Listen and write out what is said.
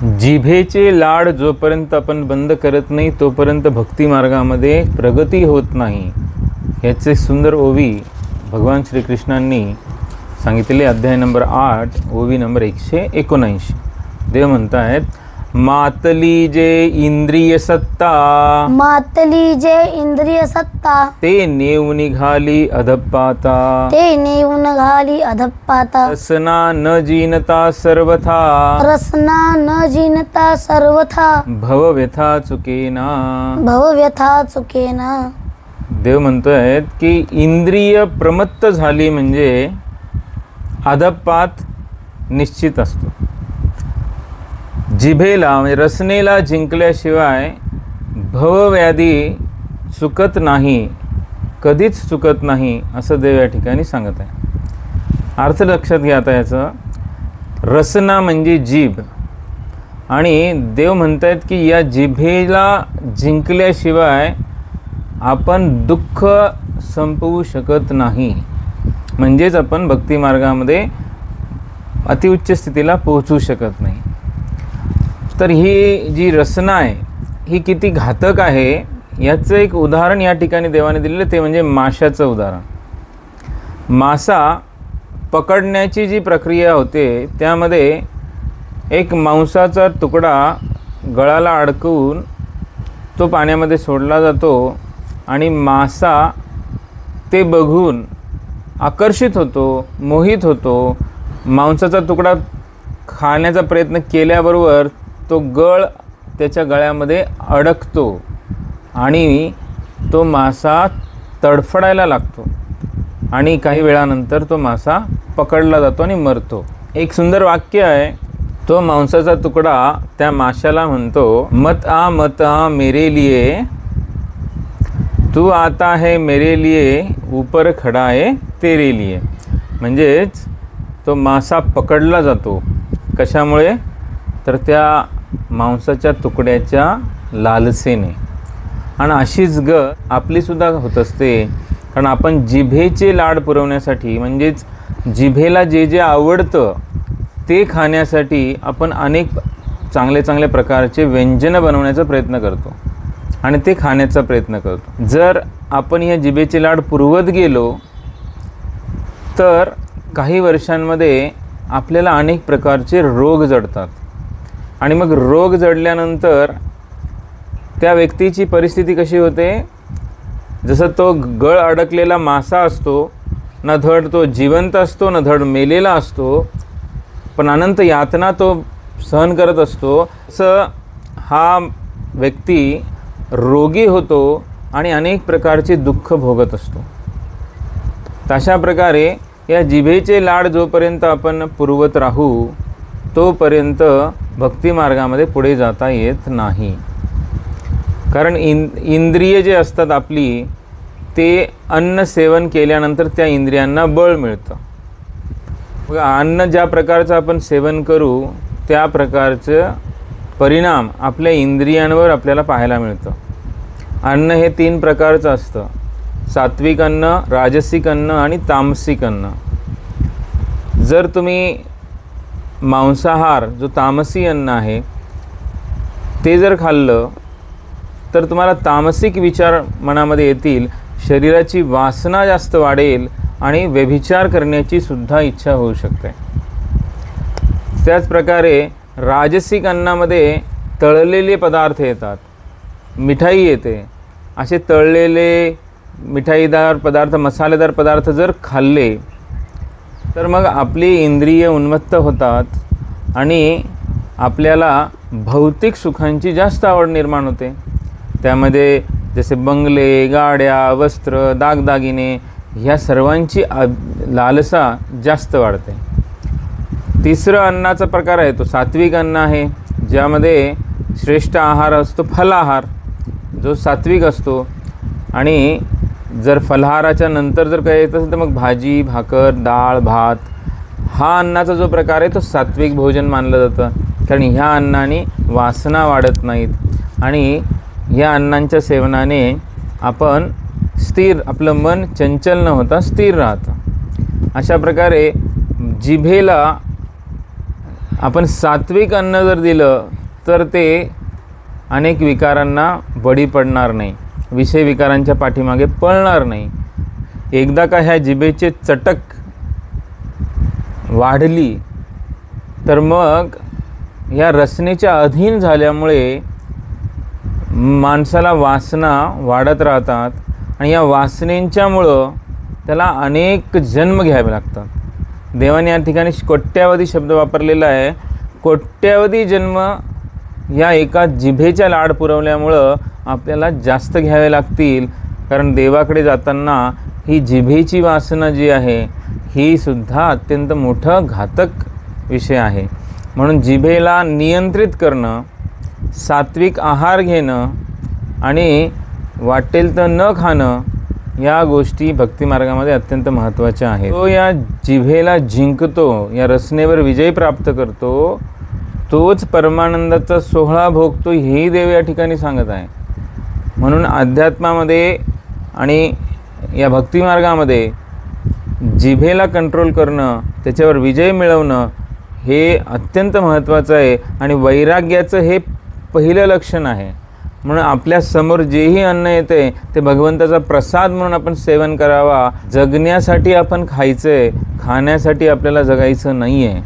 जिभेचे लाड जोपर्यंत आपण बंद करत नाही तोपर्यंत भक्ती मार्गामध्ये प्रगती होत नाही. याचे सुंदर ओवी भगवान श्रीकृष्णांनी सांगितले. अध्याय नंबर 8 ओवी नंबर 179. देव म्हणतायत, मातली जे इंद्रिय सत्ता, मातली जे इंद्रिय सत्ता, ते नेऊ निघाली अधपाता, ते नेऊन घाली अधपाता. रसना न जीनता सर्वथा, रसना न जिनता सर्वथा, भवव्यथा चुकेना, भवव्यथा चुकेना. देव म्हणतोय की इंद्रिय प्रमत्त झाली म्हणजे अधपात निश्चित असतो. जिभेला म्हणजे रसनेला जिंकल्याशिवाय भवव्याधी चुकत नाही, कधीच चुकत नाही असं देव या ठिकाणी सांगत आहे. अर्थ लक्षात घ्या आता याचं. रसना म्हणजे जीभ, आणि देव म्हणतायत की या जिभेला जिंकल्याशिवाय आपण दुःख संपवू शकत नाही, म्हणजेच आपण भक्ती मार्गामध्ये अतिउच्च स्थितीला पोहोचू शकत नाही. तर ही जी रसना आहे ही किती घातक आहे याचं एक उदाहरण या ठिकाणी देवाने दिलेलं, ते म्हणजे माशाचं उदाहरण. मासा पकडण्याची जी प्रक्रिया होते त्यामध्ये एक मांसाचा तुकडा गळाला अडकवून तो पाण्यामध्ये सोडला जातो आणि मासा ते बघून आकर्षित होतो, मोहित होतो. मांसाचा तुकडा खाण्याचा प्रयत्न केल्याबरोबर तो गळ त्याच्या गळ्यामध्ये अडकतो आणि तो मासा तडफडायला लागतो आणि काही वेळानंतर तो मासा पकडला जातो आणि मरतो. एक सुंदर वाक्य आहे. तो मांसाचा तुकडा त्या माशाला म्हणतो, मत आ मेरे लिए, तू आता है मेरे लिए, ऊपर खडा आहे तेरे लिए. म्हणजेच तो मासा पकडला जातो. कशामुळे? तर त्या मांसाच्या तुकड्याच्या लालसेने. आणि अशीच आपलीसुद्धा होत असते. कारण आपण जिभेचे लाड पुरवण्यासाठी, म्हणजेच जिभेला जे जे आवडतं ते खाण्यासाठी आपण अनेक चांगले चांगले प्रकारचे व्यंजनं बनवण्याचा प्रयत्न करतो आणि ते खाण्याचा प्रयत्न करतो. जर आपण या जिभेचे लाड पुरवत गेलो तर काही वर्षांमध्ये आपल्याला अनेक प्रकारचे रोग जडतात आणि मग रोग जडल्यानंतर त्या व्यक्तीची परिस्थिती कशी होते? जसं तो गळ अडकलेला मासा असतो, न धड तो जिवंत असतो न धड मेलेला असतो, पण अनंत यातना तो सहन करत असतो. असं हा व्यक्ती रोगी होतो आणि अनेक प्रकारचे दुःख भोगत असतो. तशा प्रकारे या जिभेचे लाड जोपर्यंत आपण पुरवत राहू तोपर्यंत भक्ती मार्गामध्ये पुढे जाता येत नाही. कारण इंद्रिय जे असतात आपली, ते अन्न सेवन केल्यानंतर त्या इंद्रियांना बळ मिळतं. बघा, अन्न ज्या प्रकारचं आपण सेवन करू त्या प्रकारचं परिणाम आपल्या इंद्रियांवर आपल्याला पाहायला मिळतं. अन्न हे 3 प्रकारचं असतं: सात्विक अन्न, राजसिक अन्न आणि तामसिक अन्न. जर तुम्ही मांसाहार जो तामसी अन्न आहे ते जर खाल्लं तर तुम्हाला तामसिक विचार मनामध्ये येतील, शरीराची वासना जास्त वाढेल आणि व्यभिचार करण्याची सुद्धा इच्छा होऊ शकते. त्याच प्रकारे राजसिक अन्नामध्ये तळलेले पदार्थ येतात, मिठाई येते. असे तळलेले मिठाईदार पदार्थ, मसालेदार पदार्थ जर खाल्ले तर मग आपली इंद्रिय उन्मत्त होतात आणि आपल्याला भौतिक सुखांची जास्त आवड निर्माण होते. त्यामध्ये जसे बंगले, गाड्या, वस्त्र, दागदागिने ह्या सर्वांची लालसा जास्त वाढते. तिसरं अन्नाचा प्रकार आहे तो सात्विक अन्न आहे, ज्यामध्ये श्रेष्ठ आहार असतो फलाहार, जो सात्विक असतो. आणि जर फलाहाराच्या नंतर जर काही येत असेल तर मग भाजी, भाकर, डाळ, भात हा अन्नाचा जो प्रकार आहे तो सात्विक भोजन मानलं जातं. कारण ह्या अन्नाने वासना वाढत नाहीत आणि ह्या अन्नांच्या सेवनाने आपण स्थिर, आपलं मन चंचल न होता स्थिर राहतं. अशा प्रकारे जिभेला आपण सात्विक अन्न जर दिलं तर ते अनेक विकारांना बळी पडणार नाही, विषय विकारांच्या पाठीमागे पळणार नाही. एकदा का ह्या जिभेचे चटक वाढली तर मग ह्या रसनेच्या अधीन झाल्यामुळे माणसाला वासना वाढत राहतात आणि या वासनेंच्यामुळं त्याला अनेक जन्म घ्यावे लागतात. देवाने या ठिकाणी कोट्यावधी शब्द वापरलेला आहे. कोट्यावधी जन्म या एका जिभेच्या लाड पुरवल्यामुळं आपल्याला जास्त घ्यावे लागतील, कारण देवाकडे जाताना ही जिभेची वासना जी आहे ही सुद्धा अत्यंत मोठं घातक विषय आहे. म्हणून जिभेला नियंत्रित करणं, सात्विक आहार घेणं आणि वाटेल तर न खाणं या गोष्टी भक्तिमार्गामध्ये अत्यंत महत्त्वाच्या आहेत. तो या जिभेला जिंकतो, या रसनेवर विजय प्राप्त करतो, तोच परमानंदाचा सोहळा भोगतो, हेही देव या ठिकाणी सांगत आहे. म्हणून अध्यात्मामध्ये आणि या भक्तिमार्गामध्ये जिभेला कंट्रोल करणं, त्याच्यावर विजय मिळवणं हे अत्यंत महत्त्वाचं आहे आणि वैराग्याचं हे पहिलं लक्षण आहे. म्हणून आपल्या समोर जेही अन्न येते ते भगवंताचा प्रसाद म्हणून आपण सेवन करावा. जगण्यासाठी आपण खायचं आहे, खाण्यासाठी आपल्याला जगायचं नाही आहे.